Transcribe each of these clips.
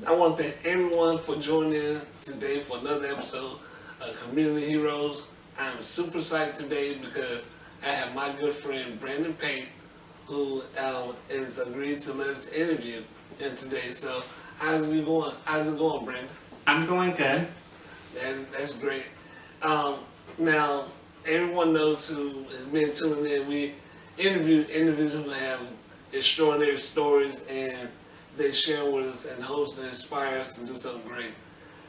I want to thank everyone for joining in today for another episode of Community Heroes. I'm super excited today because I have my good friend Brandon Pate, who is agreed to let us interview him today. So how's it going? How's it going, Brandon? I'm going good. That's great. Now, everyone knows who has been tuning in. We interviewed individuals who have extraordinary stories, and they share with us and hopes to inspire us to do something great.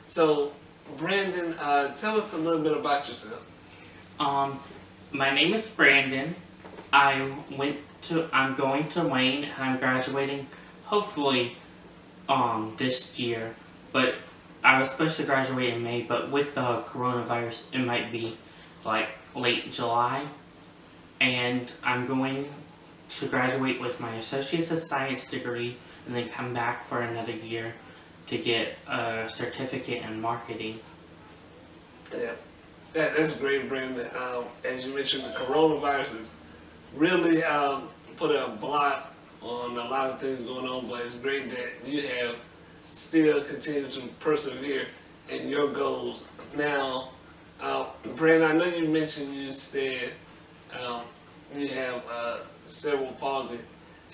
So, Brandon, tell us a little bit about yourself. Um, my name is Brandon. I'm going to Wayne and I'm graduating hopefully this year. But I was supposed to graduate in May, but with the coronavirus it might be like late July. And I'm going to graduate with my Associate's of Science degree and then come back for another year to get a certificate in marketing. Yeah, that's great, Brandon. As you mentioned, the coronavirus has really put a blot on a lot of things going on, but it's great that you have still continued to persevere in your goals. Now, Brandon, I know you mentioned you said you have cerebral palsy,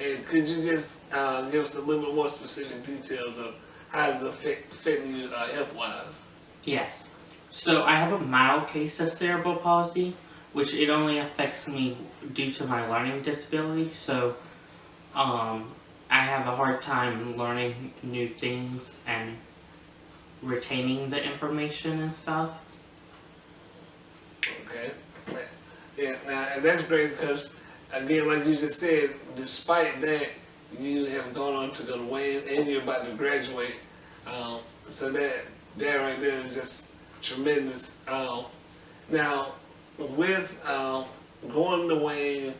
and could you just give us a little bit more specific details of how it's affecting you health-wise? Yes. So I have a mild case of cerebral palsy, which it only affects me due to my learning disability. So I have a hard time learning new things and retaining the information and stuff. Okay. Yeah, now, and that's great because, again, like you just said, despite that, you have gone on to go to Wayne and you're about to graduate. So that right there is just tremendous. Now, with going to Wayne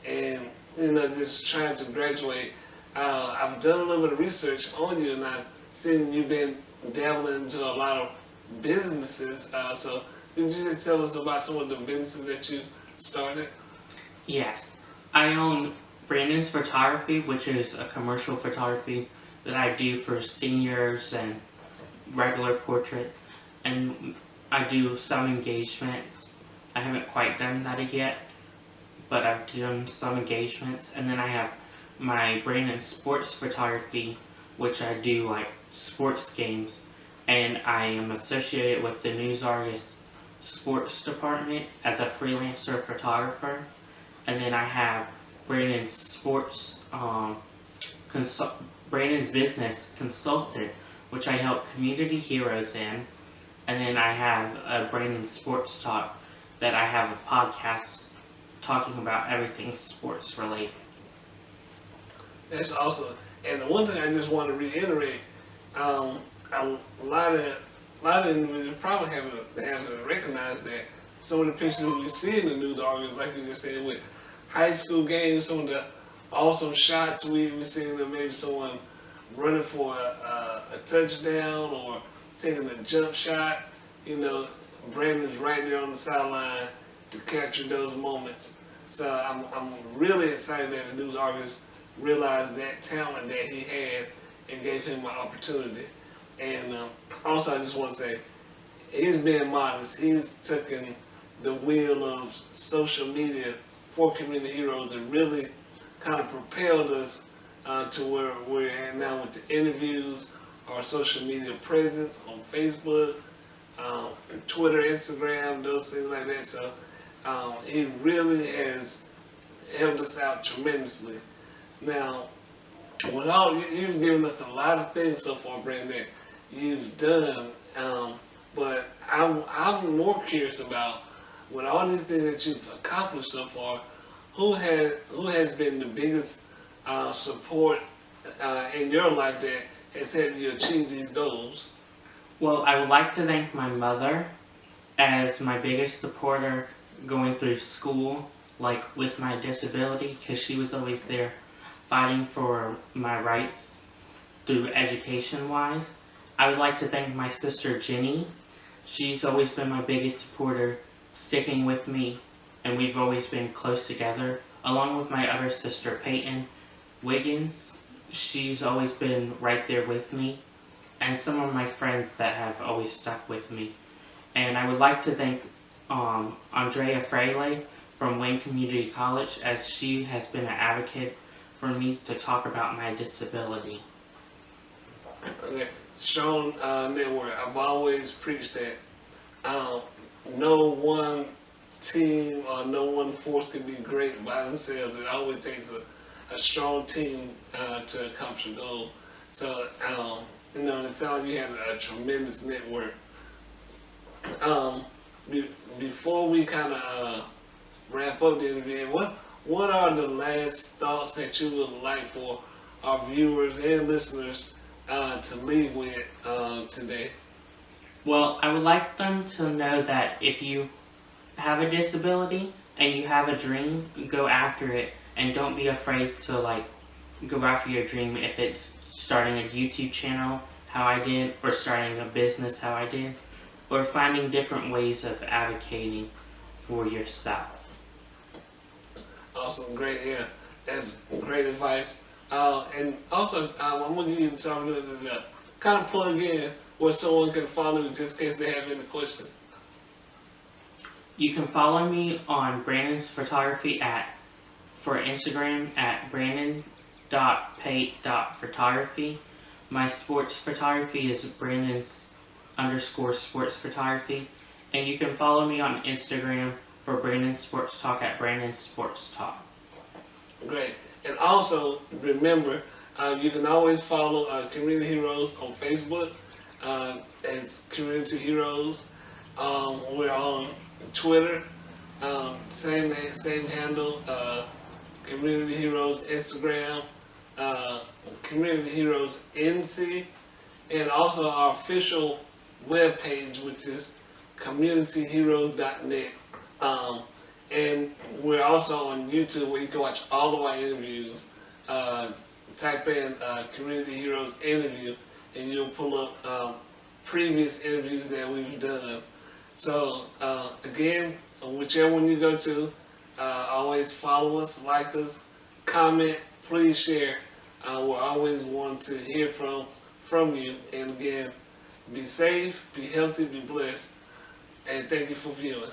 and, just trying to graduate, I've done a little bit of research on you, and I've seen you've been dabbling into a lot of businesses. So could you just tell us about some of the businesses that you've started? Yes. I own Brandon's Photography, which is a commercial photography that I do for seniors and regular portraits. And I do some engagements. I haven't quite done that yet, but I've done some engagements. And then I have my Brandon Sports Photography, which I do like sports games. And I am associated with the News Argus Sports Department as a freelancer photographer. And then I have Brandon's Sports, Brandon's Business Consultant, which I help community heroes in. And then I have a Brandon Sports Talk that I have a podcast talking about everything sports related. That's awesome. And the one thing I just want to reiterate, a lot of individuals probably haven't recognized that some of the pictures we see in the news articles, like you just said, with high school games, some of the awesome shots we see them, maybe someone running for a touchdown or taking a jump shot. Brandon's right there on the sideline to capture those moments. So I'm really excited that the news artists realized that talent that he had and gave him an opportunity. And also, I just want to say, he's being modest. He's taken the wheel of social media for Community Heroes and really kind of propelled us to where we're at now with the interviews, our social media presence on Facebook, Twitter, Instagram, those things like that. So he really has helped us out tremendously. Now, you've given us a lot of things so far, Brandon, you've done, but I'm more curious about, with all these things that you've accomplished so far, who has been the biggest support in your life that has helped you achieve these goals? Well, I would like to thank my mother as my biggest supporter going through school, like with my disability, because she was always there fighting for my rights through education-wise. I would like to thank my sister Jenny. She's always been my biggest supporter, sticking with me, and we've always been close together, along with my other sister Pate Wiggins. She's always been right there with me. and some of my friends that have always stuck with me. And I would like to thank Andrea Fraley from Wayne Community College, as she has been an advocate for me to talk about my disability. Okay. Strong network. I've always preached that no one team or no one force can be great by themselves. It always takes a strong team to accomplish a goal. So, it sounds like you have a tremendous network. Before we kind of wrap up the interview, what are the last thoughts that you would like for our viewers and listeners to leave with today? Well, I would like them to know that if you have a disability and you have a dream, go after it, and don't be afraid to go after your dream. If it's starting a YouTube channel, how I did, or starting a business, how I did, or finding different ways of advocating for yourself. Awesome, great, yeah, that's great advice. And also, I'm going to give you something to kind of plug in where someone can follow you just in case they have any questions. You can follow me on Brandon's Photography for Instagram at brandon.pate.photography. My sports photography is Brandon's_sports photography. And you can follow me on Instagram for Brandon Sports Talk at Brandon Sports Talk. Great. And also, remember, you can always follow Community Heroes on Facebook. It's Community Heroes. We're on Twitter, same name, same handle, Community Heroes. Instagram, Community Heroes NC, and also our official webpage, which is communityheroes.net. And we're also on YouTube, where you can watch all of our interviews. Type in Community Heroes interview, and you'll pull up previous interviews that we've done. So again, whichever one you go to, always follow us, like us, comment, please share. We're always wanting to hear from you. And again, be safe, be healthy, be blessed, and thank you for viewing.